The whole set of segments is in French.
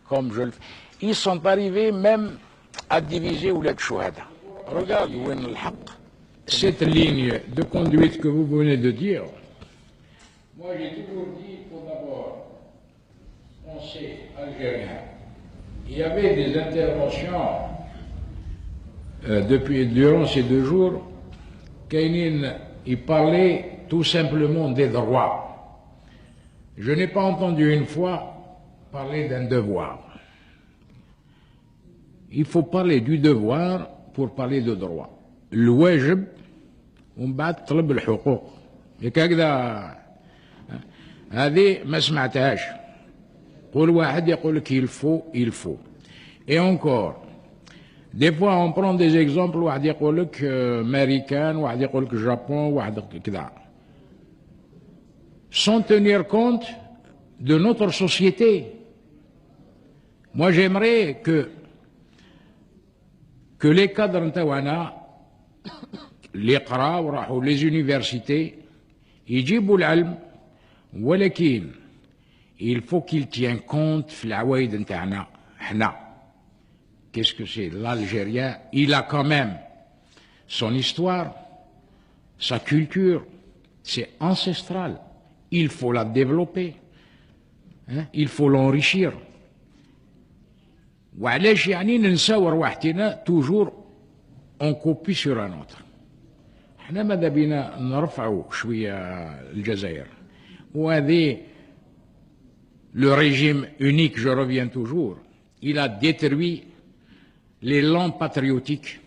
comme je le fais. Ils sont arrivés même à diviser Oulad Chouhada. Regarde, où est le haq. Cette ligne de conduite que vous venez de dire, moi j'ai toujours dit qu'il faut d'abord penser algérien. Il y avait des interventions durant ces 2 jours, Kainin il parlait tout simplement des droits. Je n'ai pas entendu une fois parler d'un devoir. Il faut parler du devoir pour parler de droit. الواجب ومن بعد طلب الحقوق. هكذا هذه ما سمعتهاش. كل واحد يقول لك il faut. Et encore, des fois on prend des exemples واحد يقول لك américain, واحد يقول لك Japon, واحد كذا. Sans tenir compte de notre société. Moi j'aimerais que les cadres نتاعنا اللي قراو وراحوا les universités يجيبوا العلم ولكن il faut qu'il tienne compte في العوايد نتاعنا حنا. Qu'est-ce que c'est? L'Algérien, il a quand même son histoire, sa culture, c'est ancestral. Il faut la développer, hein? Il faut l'enrichir. وعلاش يعني ننساو رواحتنا toujours on copie sur un autre. احنا ماذا بينا نرفعوا شويه الجزائر وهذه le régime unique, je reviens toujours, il a détruit les langues patriotiques.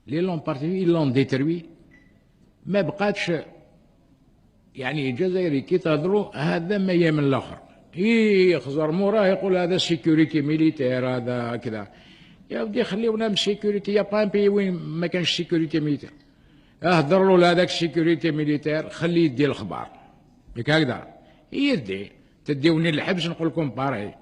Les langues patriotiques, ils l'ont détruit. ما بقاتش يعني الجزائري كي تهضروا هذا ما يمن الاخر. يخزر موراه يقول هذا سيكوريتي ميليتير هذا كذا. يا ودي خليونا من سيكوريتي. يا با ان بي وين ما كانش سيكوريتي ميليتير. اهضر له لهذاك سيكوريتي ميليتير خليه يدي الخبار. ياك هكذا يدي تديوني للحبس نقول لكم باري.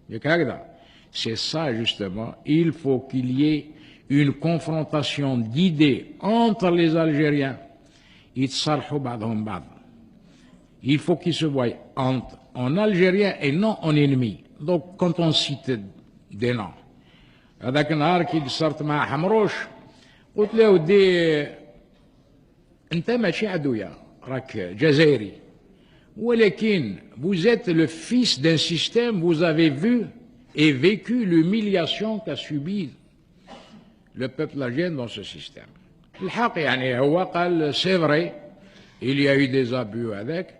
ياك هكذا. C'est ça justement. Il faut qu'il y ait une confrontation d'idées entre les Algériens. يتصالحوا بعضهم بعض. Il faut qu'ils se voient en Algérien et non en ennemi. Donc quand on cite des noms, هذاك النهار كي قصرت مع حمروش قلت له ودي انت ماشي عدويا راك جزائري ولكن vous êtes le fils d'un système, vous avez vu et vécu l'humiliation qu'a subi le peuple algérien dans ce système. الحق يعني هو قال c'est vrai il y a eu des abus هذاك.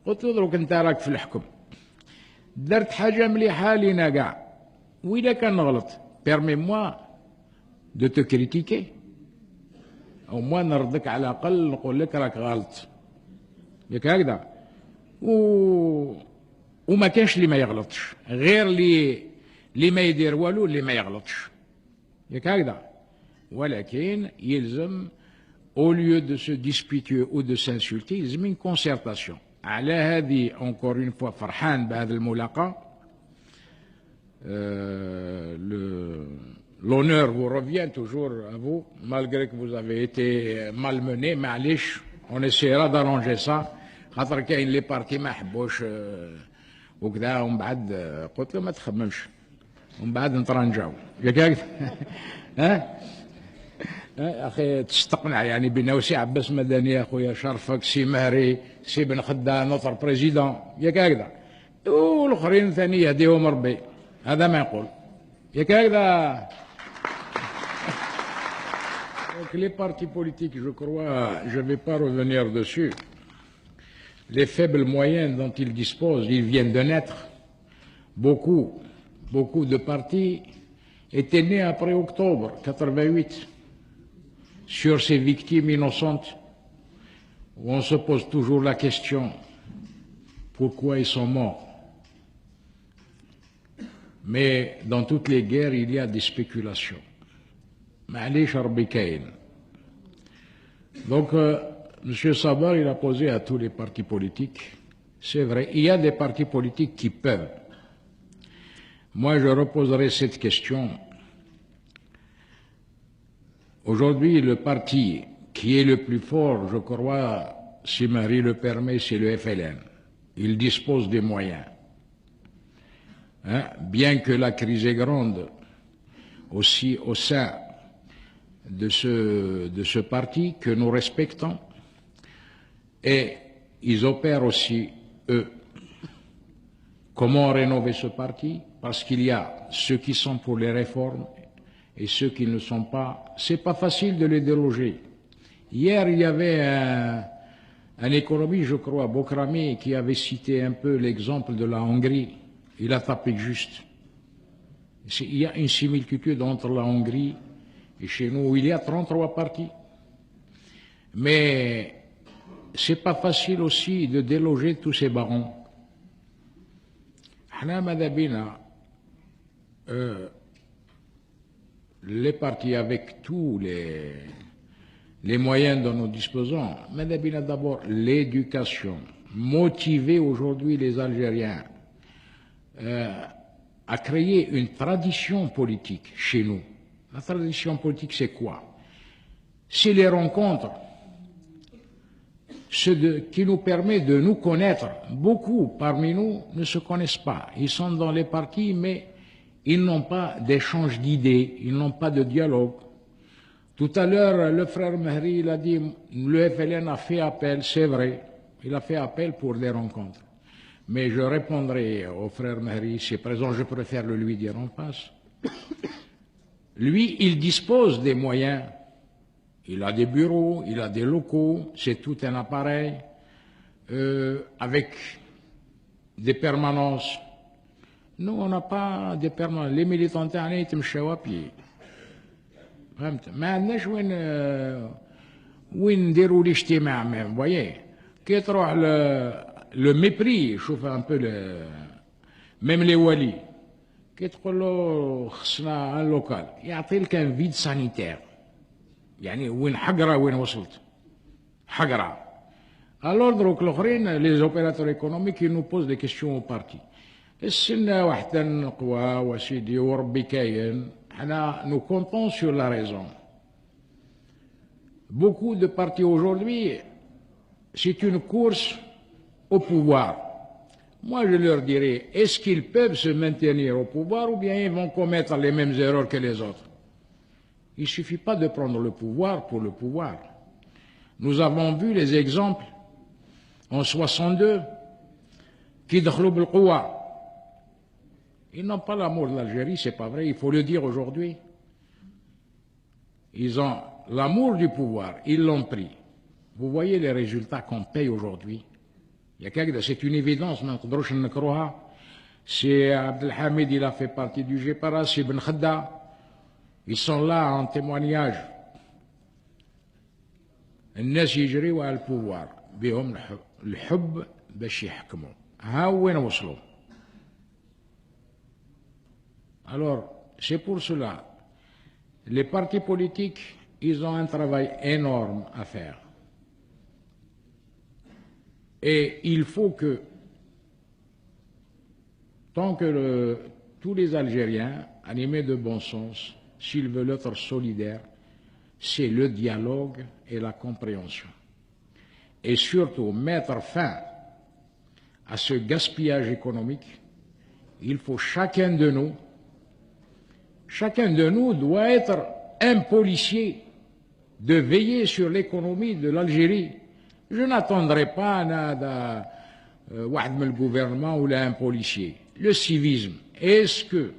قلت له دروك انت راك في الحكم درت حاجه مليحه لينا كاع وإذا كان نغلط permets-moi de te critiquer au moins نردك على الاقل نقول لك راك غلط. ياك هكذا وما كانش اللي ما يغلطش غير اللي ما يدير والو اللي ما يغلطش. ياك هكذا. ولكن يلزم au lieu de se disputer ou de s'insulter يلزم une concertation. على هذه encore une fois فرحان بهذا الملاقاة. L'honneur vous revient toujours à vous malgré que vous avez été malmené. معليش on essaiera d'arranger ça خاطر كاين لي بارتي ما حبوش وكذا ومن بعد قلت له ما تخممش ومن بعد نترانجاو. ياك ها اخي تستقنع يعني بنا سي عباس مدني اخويا شرفك سي مهري سي بن خدام نوتر بريزيدون. ياك هكذا والاخرين ثاني يهديهم ربي هذا ما يقول. ياك هكذا. Donc les partis politiques, je crois, je ne vais pas revenir dessus. Les faibles moyens dont ils disposent, ils viennent de naître. Beaucoup de partis étaient nés après octobre 88. Sur ces victimes innocentes, où on se pose toujours la question, pourquoi ils sont morts? Mais dans toutes les guerres, il y a des spéculations. Donc, M. Sabar, il a posé à tous les partis politiques, c'est vrai, il y a des partis politiques qui peuvent. Moi, je reposerai cette question. Aujourd'hui, le parti qui est le plus fort, je crois, si Marie le permet, c'est le FLN. Il dispose des moyens. hein, bien que la crise est grande aussi au sein de ce parti que nous respectons, et ils opèrent aussi, eux. Comment rénover ce parti? Parce qu'il y a ceux qui sont pour les réformes et ceux qui ne sont pas. C'est pas facile de les déloger. Hier, il y avait un économiste, je crois, Bokrami, qui avait cité un peu l'exemple de la Hongrie. Il a tapé juste. Il y a une similitude entre la Hongrie et chez nous, où il y a 33 partis. Mais c'est pas facile aussi de déloger tous ces barons. Les partis avec tous les moyens dont nous disposons, d'abord l'éducation, motiver aujourd'hui les Algériens à créer une tradition politique chez nous. La tradition politique, c'est quoi? C'est les rencontres, qui nous permet de nous connaître. Beaucoup parmi nous ne se connaissent pas. Ils sont dans les partis, mais ils n'ont pas d'échange d'idées, ils n'ont pas de dialogue. Tout à l'heure, le frère Mehri, il a dit, le FLN a fait appel, c'est vrai, il a fait appel pour des rencontres. Mais je répondrai au frère Mehri, c'est présent, je préfère le lui dire en face. Lui, il dispose des moyens. Il a des bureaux, il a des locaux, c'est tout un appareil, avec des permanences. Nous, on n'a pas de permanences. Les militants, ils يتمشوا à pied. فهمت؟ ما عندناش وين نديروا الاجتماع. Vous voyez, كي تروح le mépris, شوف un peu même les walis, كي تقول له خصنا un local, يعطي لك un vide sanitaire. يعني وين حقرة وين وصلت حقرة. Alors donc les opérateurs économiques ils nous posent des questions au parti. السنة وحتى نقوى وسيدي وربي كاين. Nous comptons sur la raison. Beaucoup de partis aujourd'hui, c'est une course au pouvoir. Moi, je leur dirais, est-ce qu'ils peuvent se maintenir au pouvoir ou bien ils vont commettre les mêmes erreurs que les autres? Il ne suffit pas de prendre le pouvoir pour le pouvoir. Nous avons vu les exemples en 62 qui دخلوا بالقوة. Ils n'ont pas l'amour de l'Algérie, c'est pas vrai, il faut le dire aujourd'hui. Ils ont l'amour du pouvoir, ils l'ont pris. Vous voyez les résultats qu'on paye aujourd'hui. C'est une évidence, c'est Abdelhamid, il a fait partie du GPRA, c'est Ben Khadda. Ils sont là en témoignage. الناس يجريوا على البوار بهم الحب باش يحكموا. ها وين وصلوا. Alors, c'est pour cela, les partis politiques, ils ont un travail énorme à faire. Et il faut que, tant que tous les Algériens, animés de bon sens, s'ils veulent être solidaires, c'est le dialogue et la compréhension. Et surtout, mettre fin à ce gaspillage économique, il faut chacun de nous doit être un policier de veiller sur l'économie de l'Algérie. Je n'attendrai pas le gouvernement ou un policier. Le civisme, est-ce que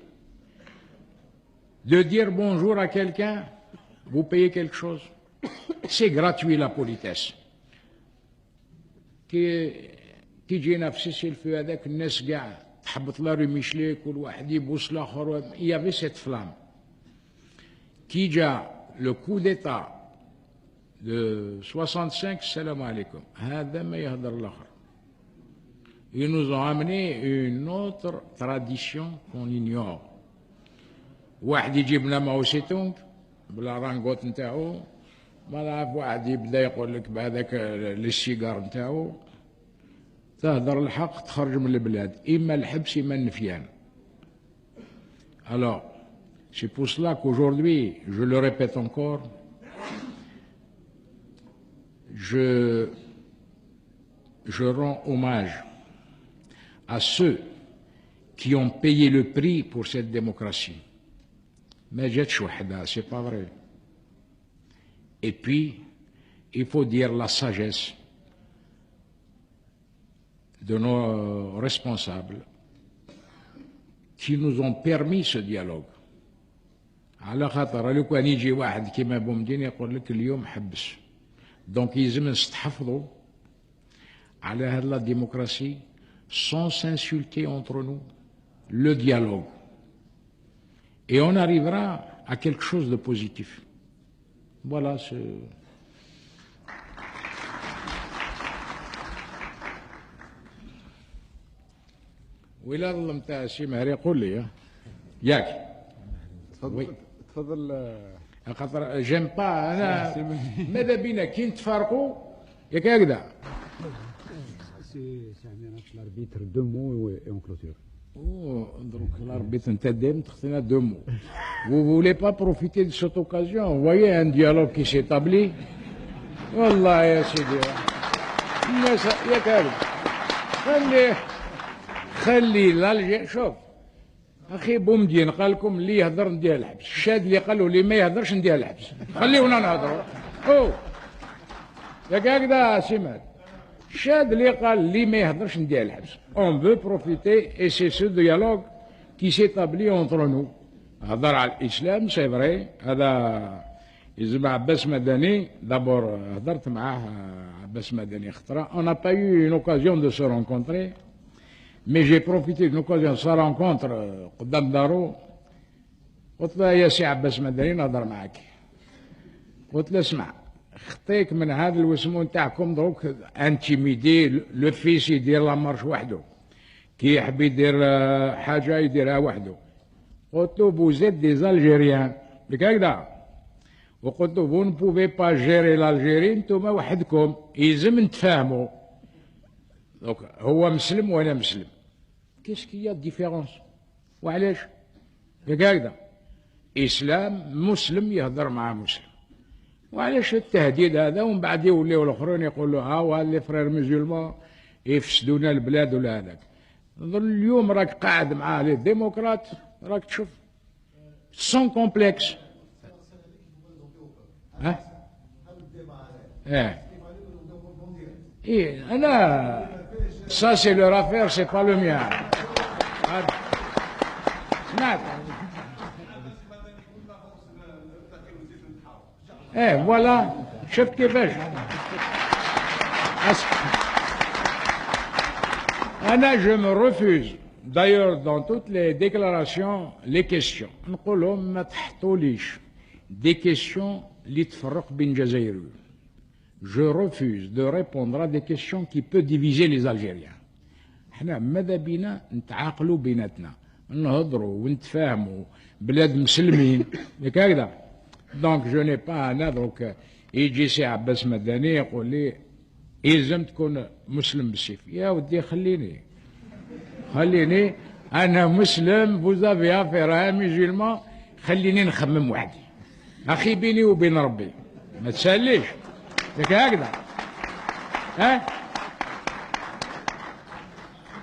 de dire bonjour à quelqu'un, vous payez quelque chose? C'est gratuit la politesse. كي جينا في سيسيلفو هذاك الناس كاع تحبط لا ريميشلي كل واحد يبوس الاخر. Il y avait cette flamme. Qui جا le coup d'état de 65, salam alaikum. هذا ما يهدر الاخر. Ils nous ont amené une autre tradition qu'on ignore. واحد يجيب لنا ماوسيتونغ بلا رانغوت نتاعو، ما نعرف واحد يبدا يقول لك بهذاك السيجار نتاعو، تهدر الحق تخرج من البلاد، اما الحبس اما النفيان. Alors, c'est pour cela qu'aujourd'hui, je le répète encore, je rends hommage à ceux qui ont payé le prix pour cette démocratie. ما جاتش وحدها, c'est pas vrai. Et puis, il faut dire la sagesse de nos responsables qui nous ont permis ce dialogue. على خاطر لو كان يجي واحد كيما بومدين يقول لك اليوم حبس. دونك يلزم نستحفظوا على هذه لا ديموكراسي sans s'insulter entre nous, le dialogue. Et on arrivera à quelque chose de positif. Voilà ce... ولا ظلمت سي مهري قول لي ياك. تفضل. خاطر جيم با انا ماذا بينا كي نتفارقوا ياك هكذا. سي l'arbitre deux mots et on clôture. Donc l'arbitre interdit de deux mots. Vous voulez pas profiter de cette occasion? Vous voyez un dialogue qui s'établit. والله يا سيدي الناس ياك هذا خلي الالجير. شوف اخي بومدين قال لكم اللي يهضر نديه الحبس، الشاد اللي قالوا اللي ما يهضرش نديه الحبس. خليونا نهضروا. ياك هكذا سيمات. الشاد اللي قال اللي ما يهضرش نديه الحبس. On veut profiter et c'est ce dialogue qui s'établit entre nous. هضر على الاسلام سي فري، هذا يلزم عباس مدني دابور هضرت معاه عباس مدني خطره. On n'a pas eu une occasion de se rencontrer. Mais j'ai profité d'une occasion de sa rencontre قدام دارو. قلت له يا سي عباس مدني نهضر معاك. قلت له اسمع خطيك من هذا الوسمون تاعكم دروك انتيميدي لو فيس يدير لا مارش وحده، كي يحب يدير حاجه يديرها وحده. قلت له vous êtes des Algériens بك هكذا. وقلت له vous ne pouvez pas gérer l'Algérie نتوما وحدكم، يلزم نتفاهموا. دونك هو مسلم وانا مسلم. كيس كي ديفيرونس؟ وعلاش؟ ياك هكذا. اسلام مسلم يهضر مع مسلم. وعلاش التهديد هذا ومن بعد يوليو الاخرين يقولوا ها هو لي فرير ميزولمان يفسدونا البلاد ولا هذاك. اليوم راك قاعد مع لي ديمقراط راك تشوف سون كومبلكس. ها؟ ايه انا ça c'est leur affaire, c'est pas le mien. سمعت؟ voilà شفت كيفاش. أنا je me refuse d'ailleurs dans toutes les déclarations les questions نقولهم ما تحطوليش des questions اللي تفرق بين جزائريين. Je refuse de répondre à des questions qui peuvent diviser les Algériens. احنا ماذا بينا نتعاقلوا بيناتنا، نهضروا ونتفاهموا، بلاد مسلمين ياك هكذا. دونك جو ني با انا دروك يجي سي عباس مدني يقول لي يلزم تكون مسلم بالسيف. يا ودي خليني انا مسلم فوزافي افير ميزولمان، خليني نخمم وحدي اخي بيني وبين ربي ما تساليش ياك هكذا.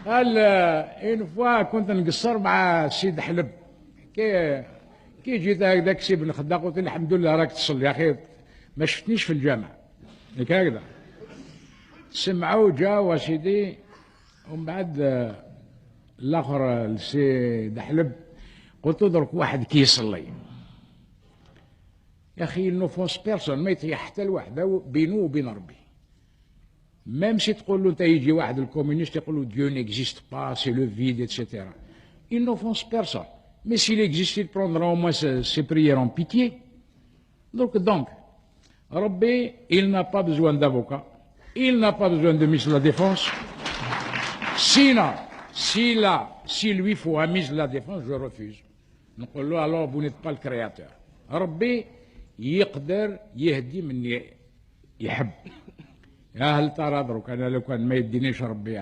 قال اون فوا كنت نقصر مع سيد حلب كي جيت هكذاك سيب الخدا قلت له الحمد لله راك تصلي يا اخي ما شفتنيش في الجامع ياك هكذا. سمعوا جا وسيدي ومن بعد الاخر السيد حلب قلت له درك واحد كي يصلي يا اخي نوفونس بيرسون ما يطيح حتى الواحد بينه وبين ربي. ميم سي تقول له انت يجي واحد الكومونيست يقول له ديو نيكزيست با سي لو فيد اتسيتيرا. Il n'offense personne. Mais s'il existe, il prendra au moins ses prières en pitié. Donc, Rabbi, il n'a pas besoin d'avocat, il n'a pas besoin de ministre de la Défense. Sinon, s'il lui faut un ministre de la Défense, je refuse. نقول له alors vous n'êtes pas le créateur. ربي يقدر يهدي من يحب. يا هل ترى دروك انا لو كان ما يدينيش ربي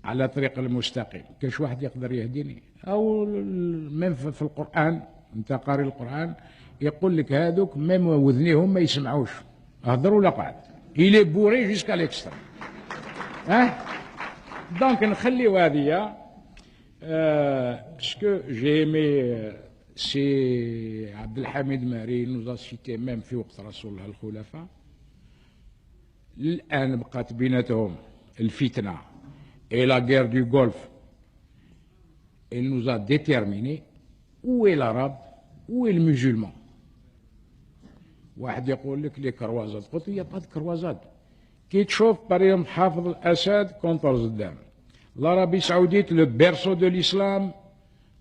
على طريق المستقيم كاش واحد يقدر يهديني؟ او ميم في القران انت قاري القران يقول لك هذوك ميم وذنيهم ما يسمعوش هضروا ولا قعد. il est bourré jusqu'à l'extrême. دونك نخليو هذه باسكو جي ايمي سي عبد الحميد ماري نوزا سيتي ميم في وقت رسول الله الخلفاء. الآن بقات بيناتهم الفتنة et la guerre du Golfe. Elle nous a déterminé où est l'arabe, où est le musulman. واحد يقول لك لي كروازات، قلت له يا با دو كروازات. كي تشوف بريم حافظ الأسد كونتر زدام، العربية السعودية لو بيرسو دو الإسلام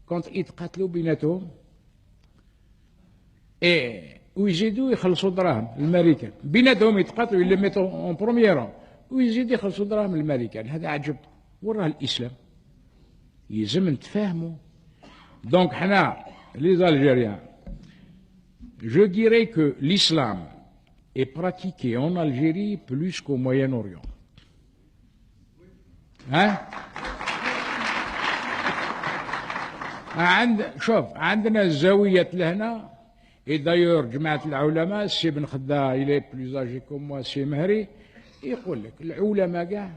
كونت يتقاتلوا بيناتهم ويزيدوا يخلصوا دراهم الامريكان، بيناتهم يتقاتلوا اللي ميتو اون بروميير ويزيدوا يخلصوا دراهم الامريكان. هذا عجب، وراه الاسلام يلزم نتفاهموا. دونك حنا لي زالجيريان je dirais que l'islam est pratiqué en Algérie plus qu'au Moyen-Orient. شوف عندنا الزاوية لهنا. Et d'ailleurs جماعة العلماء السي بن خدا إلي بلوز اجي كوم موا سي مهري يقول لك العلماء كاع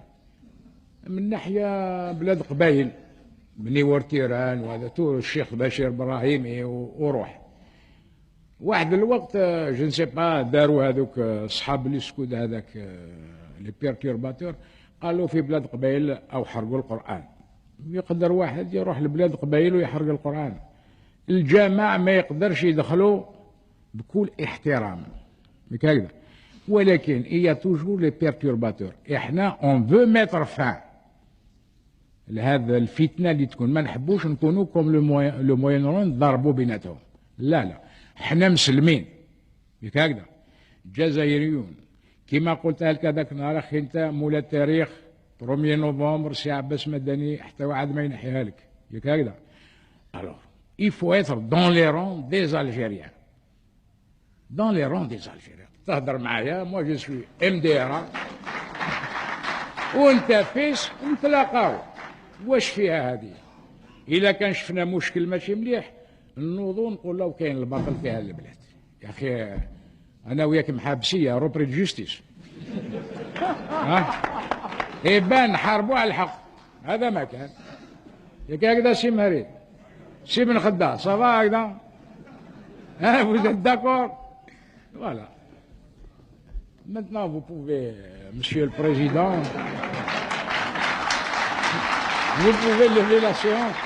من ناحية بلاد قبايل بني ورتيران وهذا تو الشيخ بشير إبراهيمي وروح واحد الوقت جو نسي با داروا هذوك اصحاب الاسكود هذاك لي بيرتيرباتور قالوا في بلاد قبايل او حرقوا القرآن. يقدر واحد يروح لبلاد قبايل ويحرق القرآن. الجامع ما يقدرش يدخلوا بكل احترام هكذا، ولكن هي توجور لي بيرتورباتور. احنا اون فو ميتر فان لهذا الفتنه اللي تكون، ما نحبوش نكونوا كوم لو موين اوريون نضربوا بيناتهم، لا لا، احنا مسلمين هكذا جزائريون. كما قلت لك هذاك النهار اخي انت مولا التاريخ 1 نوفمبر سي عباس مدني حتى واحد ما ينحيها لك هكذا. الوغ il faut être dans les rangs des Algériens. Dans les rangs des Algériens. تهضر معايا moi je suis MDR وانت فيس نتلاقاو. واش فيها هذه؟ إذا كان شفنا مشكل ماشي مليح نوضو نقول له كاين الباطل في هذه البلاد. يا أخي أنا وياك محابسية روبري جوستيس. يبان نحاربوا على الحق، هذا ما كان. ياك هكذا سي مهري سي بن خدا صافا هكذا. vous êtes d'accord? Voilà. Maintenant vous pouvez, Monsieur le Président, vous pouvez lever la séance.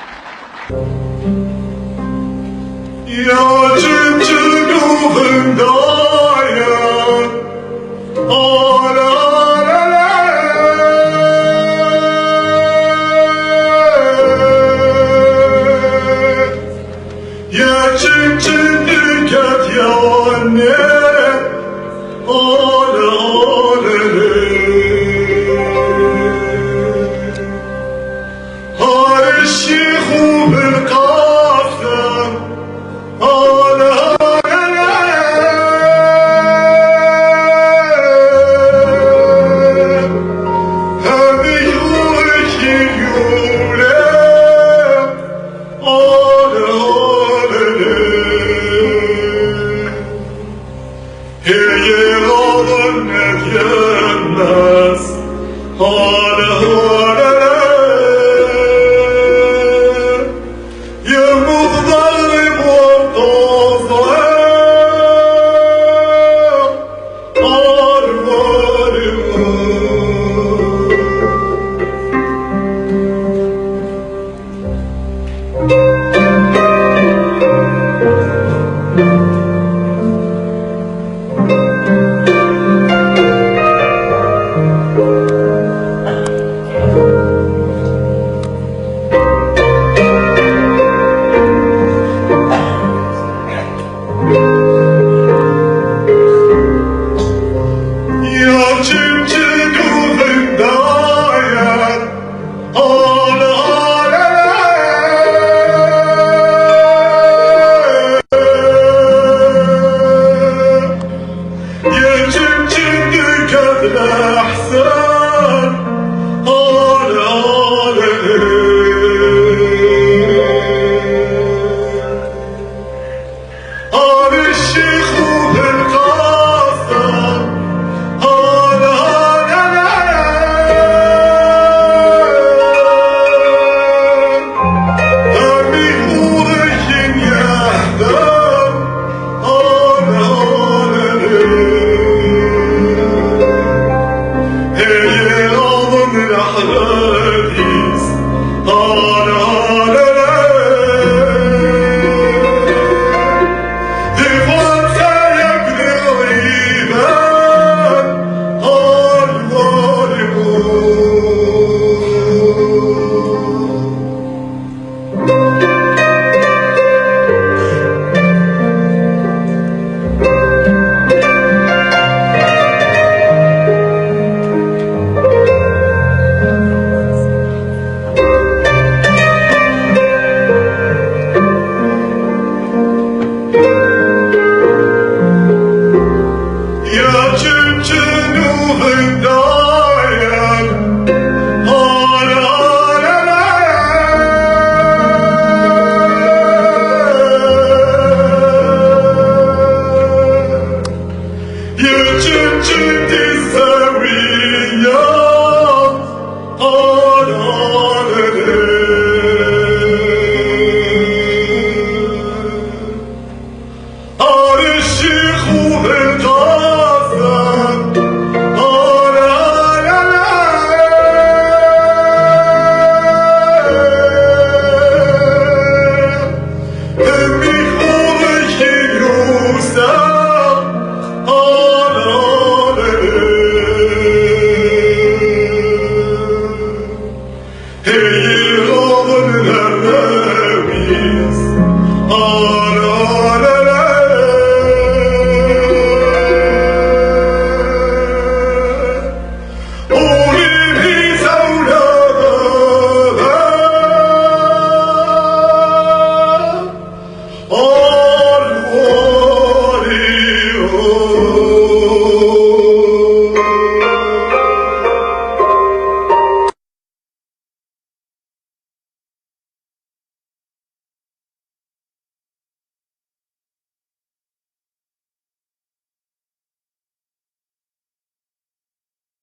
يا أعظم الأحباب